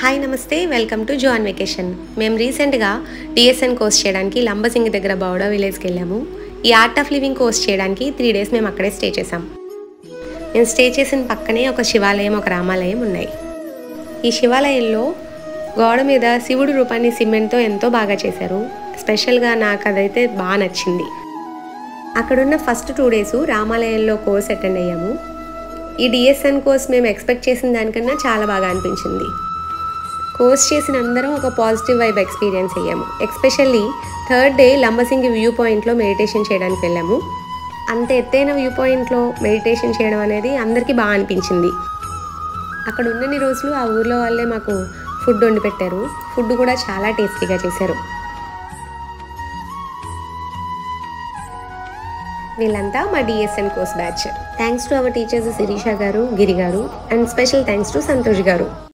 Hi నమస్తే welcome to Jo on vacation. మేము రీసెంట్గా డిఎస్ఎన్ కోర్స్ చేయడానికి లంబసింగి దగ్గర బౌడా విలేజ్కి వెళ్ళాము. ఈ ఆర్ట్ ఆఫ్ లివింగ్ కోర్స్ చేయడానికి 3 days మేము అక్కడే స్టే చేసాం. మేము స్టే చేసిన పక్కనే ఒక శివాలయం, ఒక రామాలయం ఉన్నాయి. ఈ శివాలయంలో గోడ మీద శివుడు రూపాన్ని సిమెంట్తో ఎంతో బాగా చేశారు. స్పెషల్గా నాకు అదైతే బాగా నచ్చింది. అక్కడున్న ఫస్ట్ 2 days రామాలయంలో కోర్స్ అటెండ్ అయ్యాము. ఈ డిఎస్ఎన్ కోర్స్ మేము ఎక్స్పెక్ట్ చేసిన దానికన్నా చాలా బాగా అనిపించింది. కోర్స్ చేసిన అందరం ఒక పాజిటివ్ వైబ్ ఎక్స్పీరియన్స్ అయ్యాము. Especially 3rd day Lambasingi view పాయింట్లో మెడిటేషన్ చేయడానికి వెళ్ళాము. అంత ఎత్తైన వ్యూ పాయింట్లో మెడిటేషన్ చేయడం అనేది అందరికీ బాగా అనిపించింది. అక్కడ ఉన్నన్ని రోజులు ఆ ఊర్లో వాళ్ళే మాకు ఫుడ్ వండి పెట్టారు. ఫుడ్ కూడా చాలా టేస్టీగా చేశారు. వీళ్ళంతా మా DSN course batch. Thanks to our teachers Shirisha garu, Giri garu, and special thanks to Santosh గారు.